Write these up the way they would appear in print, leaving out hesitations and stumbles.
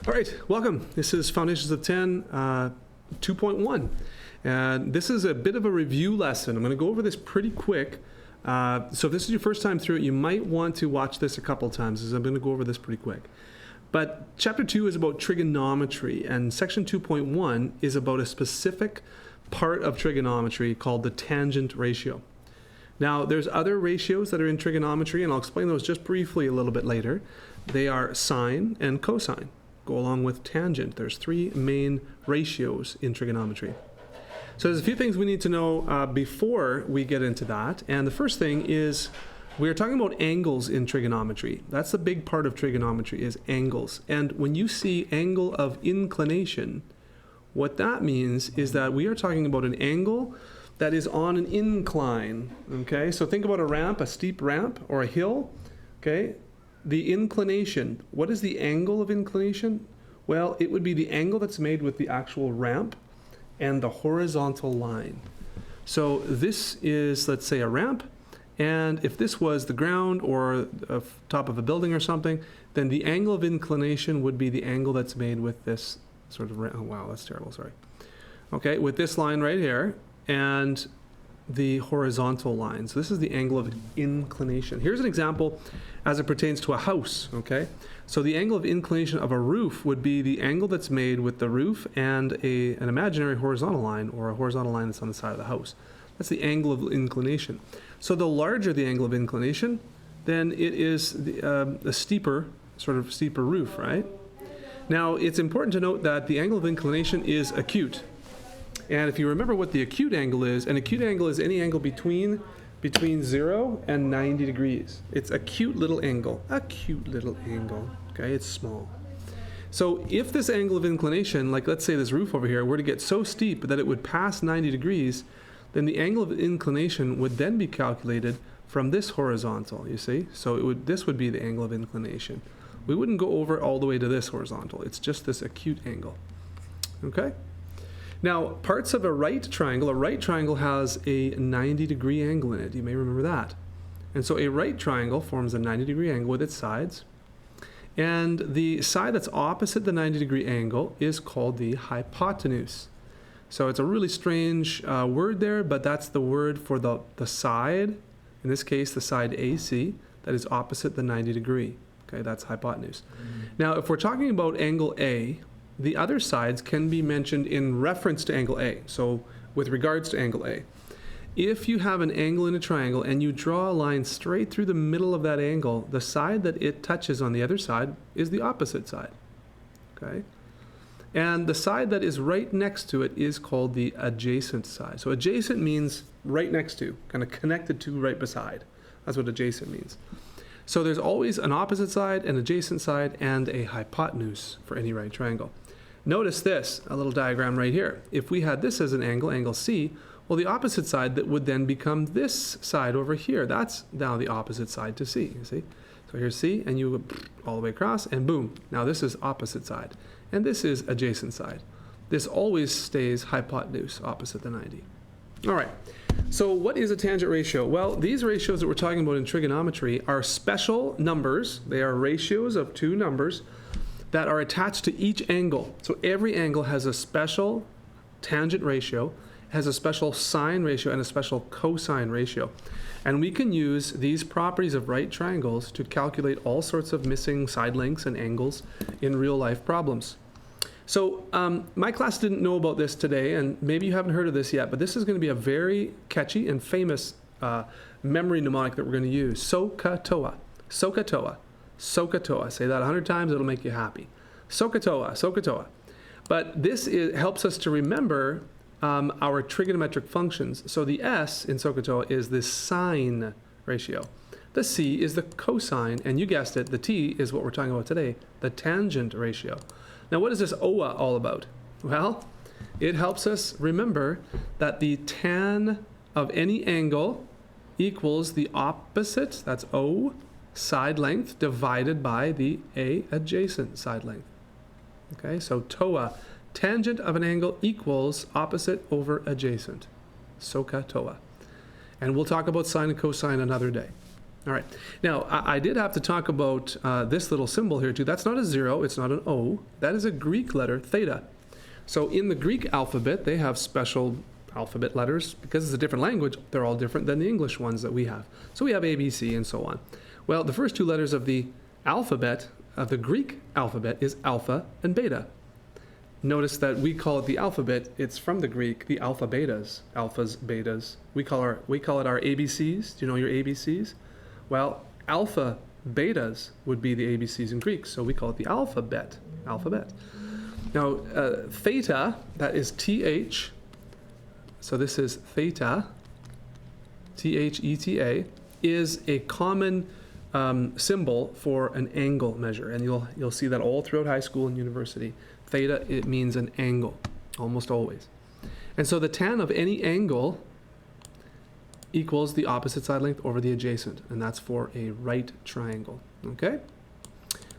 All right, welcome. This is Foundations of 10 2.1. And this is a bit of a review lesson. I'm going to go over this pretty quick. So if this is your first time through it, you might want to watch this a couple times, as I'm going to go over this pretty quick. But Chapter 2 is about trigonometry, and Section 2.1 is about a specific part of trigonometry called the tangent ratio. Now, there's other ratios that are in trigonometry, and I'll explain those just briefly a little bit later. They are sine and cosine, go along with tangent. There's three main ratios in trigonometry. So there's a few things we need to know before we get into that. And the first thing is we're talking about angles in trigonometry. That's the big part of trigonometry, is angles. And when you see angle of inclination, what that means is that we are talking about an angle that is on an incline, okay? So think about a ramp, a steep ramp, or a hill, okay? The inclination, what is the angle of inclination? Well, it would be the angle that's made with the actual ramp and the horizontal line. So this is, let's say, a ramp, and if this was the ground or the top of a building or something, then the angle of inclination would be the angle that's made with this sort of, oh wow, that's terrible, sorry. Okay, with this line right here, and the horizontal line. So this is the angle of inclination. Here's an example as it pertains to a house, okay? So the angle of inclination of a roof would be the angle that's made with the roof and an imaginary horizontal line, or a horizontal line that's on the side of the house. That's the angle of inclination. So the larger the angle of inclination, then it is a steeper roof, right? Now, it's important to note that the angle of inclination is acute. And if you remember what the acute angle is, an acute angle is any angle between 0 and 90 degrees. It's a cute little angle, okay? It's small. So if this angle of inclination, like let's say this roof over here, were to get so steep that it would pass 90 degrees, then the angle of inclination would then be calculated from this horizontal, you see? So this would be the angle of inclination. We wouldn't go over all the way to this horizontal. It's just this acute angle, okay? Now, parts of a right triangle has a 90-degree angle in it. You may remember that. And so a right triangle forms a 90-degree angle with its sides. And the side that's opposite the 90-degree angle is called the hypotenuse. So it's a really strange word there, but that's the word for the side, in this case the side AC, that is opposite the 90-degree. Okay, that's hypotenuse. Now, if we're talking about angle A, the other sides can be mentioned in reference to angle A, so with regards to angle A. If you have an angle in a triangle and you draw a line straight through the middle of that angle, the side that it touches on the other side is the opposite side, okay? And the side that is right next to it is called the adjacent side. So adjacent means right next to, kind of connected to, right beside. That's what adjacent means. So there's always an opposite side, an adjacent side, and a hypotenuse for any right triangle. Notice this, a little diagram right here. If we had this as an angle, angle C, well, the opposite side that would then become this side over here. That's now the opposite side to C, you see? So here's C, and you go all the way across, and boom. Now this is opposite side, and this is adjacent side. This always stays hypotenuse, opposite the 90. All right, so what is a tangent ratio? Well, these ratios that we're talking about in trigonometry are special numbers. They are ratios of two numbers that are attached to each angle. So every angle has a special tangent ratio, has a special sine ratio, and a special cosine ratio. And we can use these properties of right triangles to calculate all sorts of missing side lengths and angles in real life problems. So my class didn't know about this today, and maybe you haven't heard of this yet, but this is going to be a very catchy and famous memory mnemonic that we're going to use. SOHCAHTOA, SOHCAHTOA, SOHCAHTOA. Say that 100 times, it'll make you happy. SOHCAHTOA, SOHCAHTOA. But this helps us to remember our trigonometric functions. So the S in SOHCAHTOA is the sine ratio. The C is the cosine, and you guessed it, the T is what we're talking about today, the tangent ratio. Now, what is this OA all about? Well, it helps us remember that the tan of any angle equals the opposite, that's O, side length divided by the A adjacent side length. Okay, so TOA, tangent of an angle equals opposite over adjacent. SOHCAHTOA. And we'll talk about sine and cosine another day. All right. Now, I did have to talk about this little symbol here too. That's not a 0, it's not an O. That is a Greek letter, theta. So in the Greek alphabet, they have special alphabet letters. Because it's a different language, they're all different than the English ones that we have. So we have A, B, C, and so on. Well, the first two letters of the alphabet, of the Greek alphabet, is alpha and beta. Notice that we call it the alphabet. It's from the Greek, the alpha betas, alphas, betas. We call it our ABCs. Do you know your ABCs? Well, alpha betas would be the ABCs in Greek, so we call it the alphabet. Now, theta, that is TH. So this is theta, THETA, is a common symbol for an angle measure, and you'll see that all throughout high school and university. Theta, it means an angle, almost always. And so the tan of any angle equals the opposite side length over the adjacent, and that's for a right triangle, okay?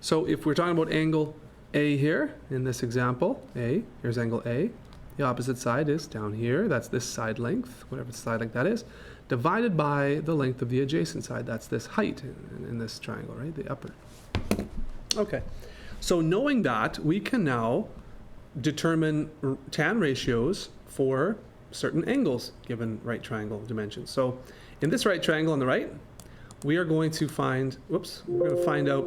So if we're talking about angle A here, in this example, A, here's angle A. The opposite side is down here, that's this side length, whatever the side length that is, divided by the length of the adjacent side, that's this height in this triangle, right, the upper. Okay. So knowing that, we can now determine tan ratios for certain angles given right triangle dimensions. So in this right triangle on the right, we are going to find, we're going to find out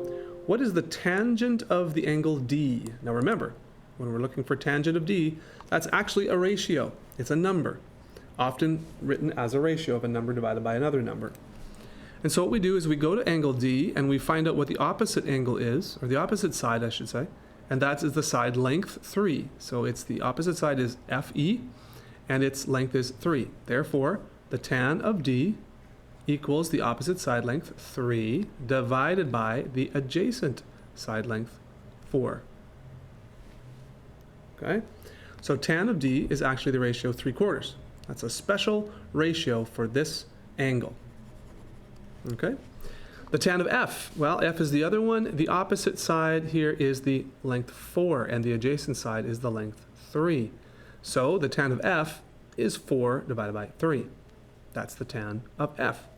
what is the tangent of the angle D. Now remember, when we're looking for tangent of D, that's actually a ratio. It's a number, often written as a ratio of a number divided by another number. And so what we do is we go to angle D and we find out what the opposite angle is, or the opposite side, I should say, and that is the side length 3. So it's the opposite side is FE, and its length is 3. Therefore, the tan of D equals the opposite side length 3 divided by the adjacent side length 4. Okay? So tan of D is actually the ratio 3/4. That's a special ratio for this angle. Okay? The tan of F, well, F is the other one. The opposite side here is the length 4, and the adjacent side is the length 3. So the tan of F is 4 divided by 3. That's the tan of F.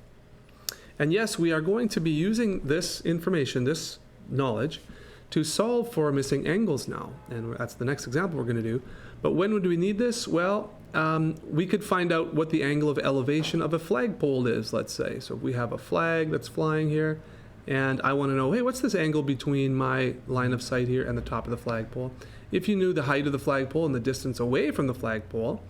And yes, we are going to be using this information, this knowledge, to solve for missing angles now. And that's the next example we're going to do. But when would we need this? Well, we could find out what the angle of elevation of a flagpole is, let's say. So if we have a flag that's flying here, and I want to know, hey, what's this angle between my line of sight here and the top of the flagpole? If you knew the height of the flagpole and the distance away from the flagpole,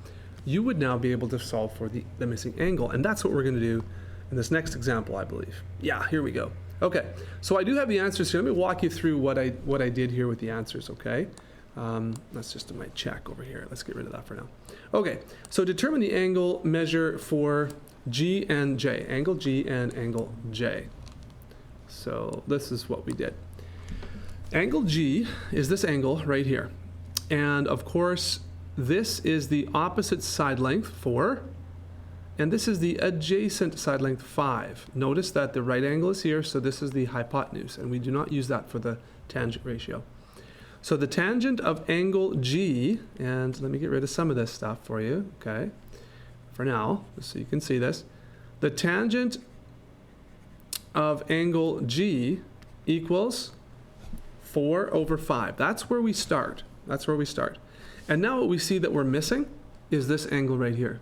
you would now be able to solve for the missing angle. And that's what we're going to do in this next example, I believe. Yeah, here we go. Okay, so I do have the answers here. Let me walk you through what I did here with the answers, okay? That's just my check over here. Let's get rid of that for now. Okay, so determine the angle measure for G and J, angle G and angle J. So this is what we did. Angle G is this angle right here. And of course, this is the opposite side length 4, and this is the adjacent side length 5. Notice that the right angle is here, so this is the hypotenuse, and we do not use that for the tangent ratio. So the tangent of angle G, and let me get rid of some of this stuff for you, okay, for now, just so you can see this. The tangent of angle G equals 4/5. That's where we start. That's where we start. And now what we see that we're missing is this angle right here.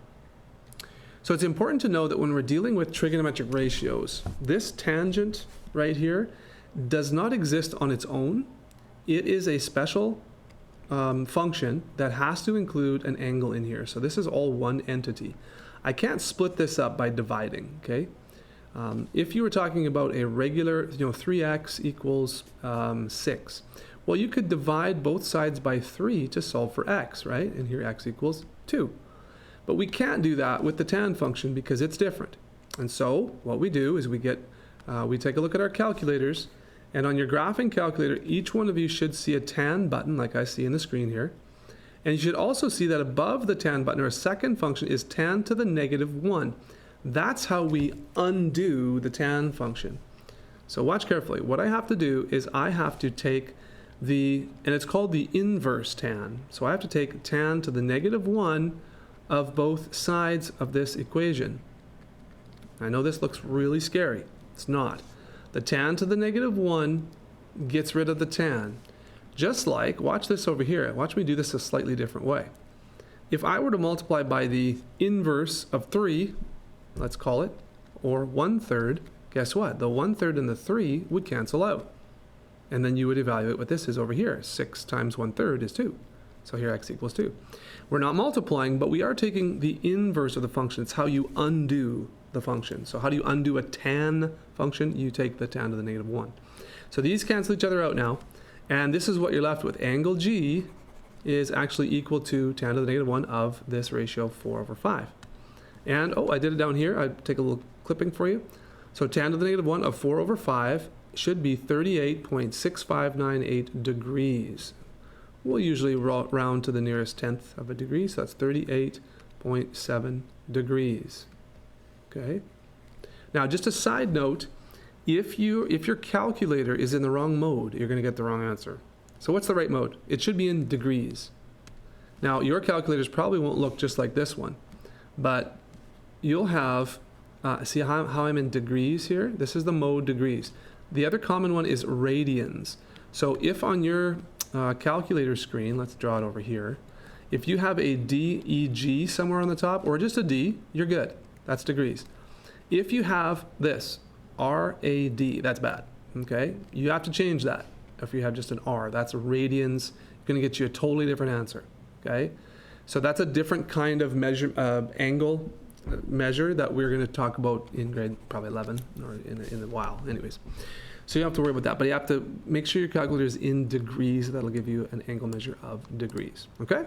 So it's important to know that when we're dealing with trigonometric ratios, this tangent right here does not exist on its own. It is a special function that has to include an angle in here. So this is all one entity. I can't split this up by dividing, okay? If you were talking about a regular, 3x equals 6, well, you could divide both sides by 3 to solve for x, right? And here x equals 2. But we can't do that with the tan function because it's different. And so what we do is we take a look at our calculators, and on your graphing calculator, each one of you should see a tan button like I see in the screen here. And you should also see that above the tan button, our second function is tan to the -1. That's how we undo the tan function. So watch carefully. What I have to do is I have to take and it's called the inverse tan. So I have to take tan to the -1 of both sides of this equation. I know this looks really scary. It's not. The tan to the -1 gets rid of the tan. Just like, watch this over here. Watch me do this a slightly different way. If I were to multiply by the inverse of 3, let's call it, or 1/3, guess what? The 1/3 and the 3 would cancel out. And then you would evaluate what this is over here. 6 times 1/3 is 2. So here x equals 2. We're not multiplying, but we are taking the inverse of the function. It's how you undo the function. So how do you undo a tan function? You take the tan to the -1. So these cancel each other out now. And this is what you're left with. Angle G is actually equal to tan to the -1 of this ratio 4/5. And, oh, I did it down here. I'll take a little clipping for you. So tan to the -1 of 4/5 should be 38.6598 degrees. We'll usually round to the nearest tenth of a degree, so that's 38.7 degrees. Okay. Now, just a side note, if your calculator is in the wrong mode, you're going to get the wrong answer. So what's the right mode? It should be in degrees. Now, your calculators probably won't look just like this one, but you'll have, see how I'm in degrees here? This is the mode degrees. The other common one is radians. So if on your calculator screen, let's draw it over here, if you have a DEG somewhere on the top, or just a D, you're good. That's degrees. If you have this, RAD, that's bad, okay? You have to change that. If you have just an R, that's radians, going to get you a totally different answer, okay? So that's a different kind of measure, angle measure that we're going to talk about in grade probably 11 or in a while, anyways. So you don't have to worry about that, but you have to make sure your calculator is in degrees. That'll give you an angle measure of degrees, okay?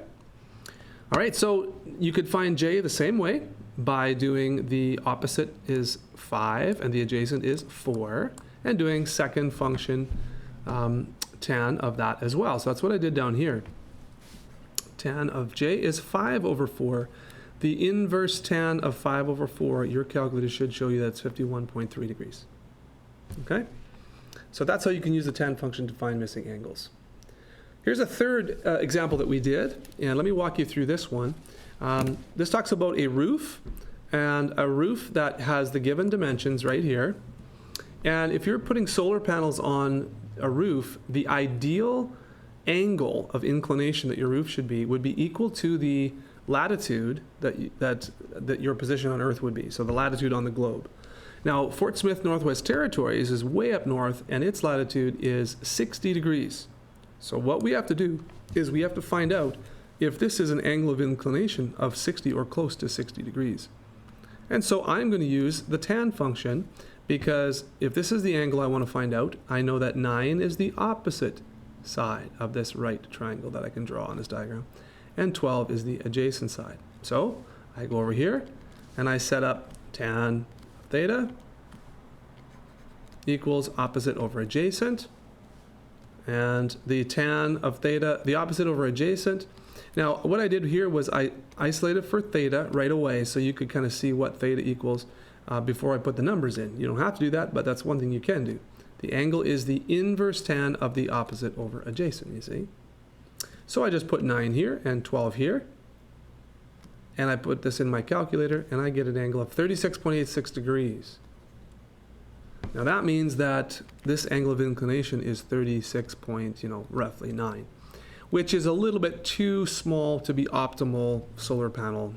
All right, so you could find J the same way by doing the opposite is 5 and the adjacent is 4, and doing second function tan of that as well. So that's what I did down here. Tan of J is 5/4. The inverse tan of 5/4, your calculator should show you that's 51.3 degrees. Okay? So that's how you can use the tan function to find missing angles. Here's a third example that we did, and let me walk you through this one. This talks about a roof, and a roof that has the given dimensions right here. And if you're putting solar panels on a roof, the ideal angle of inclination that your roof should be would be equal to the latitude that your position on Earth would be, so the latitude on the globe. Now, Fort Smith, Northwest Territories is way up north, and its latitude is 60 degrees. So what we have to do is we have to find out if this is an angle of inclination of 60 or close to 60 degrees. And so I'm going to use the tan function, because if this is the angle I want to find out, I know that 9 is the opposite side of this right triangle that I can draw on this diagram, and 12 is the adjacent side. So I go over here and I set up tan theta equals opposite over adjacent, and the tan of theta, the opposite over adjacent. Now what I did here was I isolated for theta right away, so you could kind of see what theta equals before I put the numbers in. You don't have to do that, but that's one thing you can do. The angle is the inverse tan of the opposite over adjacent, you see. So I just put 9 here and 12 here, and I put this in my calculator, and I get an angle of 36.86 degrees. Now that means that this angle of inclination is 36 point, roughly 9, which is a little bit too small to be optimal solar panel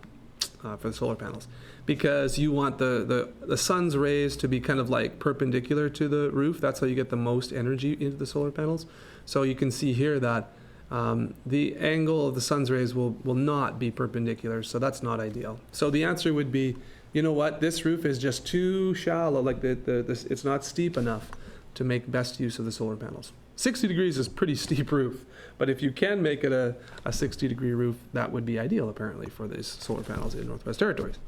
for the solar panels, because you want the sun's rays to be kind of like perpendicular to the roof. That's how you get the most energy into the solar panels. So you can see here that the angle of the sun's rays will not be perpendicular, so that's not ideal. So the answer would be, you know what, this roof is just too shallow, like it's not steep enough to make best use of the solar panels. 60 degrees is pretty steep roof, but if you can make it a 60-degree roof, that would be ideal apparently for these solar panels in Northwest Territories.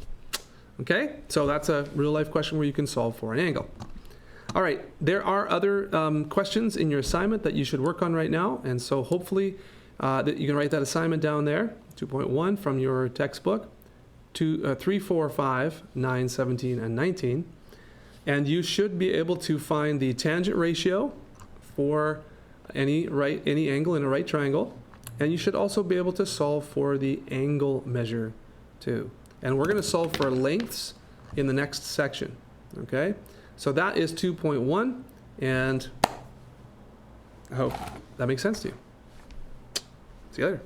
Okay, so that's a real-life question where you can solve for an angle. All right, there are other questions in your assignment that you should work on right now, and so hopefully that you can write that assignment down there, 2.1 from your textbook, 3, 4, 5, 9, 17, and 19, and you should be able to find the tangent ratio for any angle in a right triangle, and you should also be able to solve for the angle measure too. And we're going to solve for lengths in the next section, okay? So that is 2.1, and I hope that makes sense to you. See you later.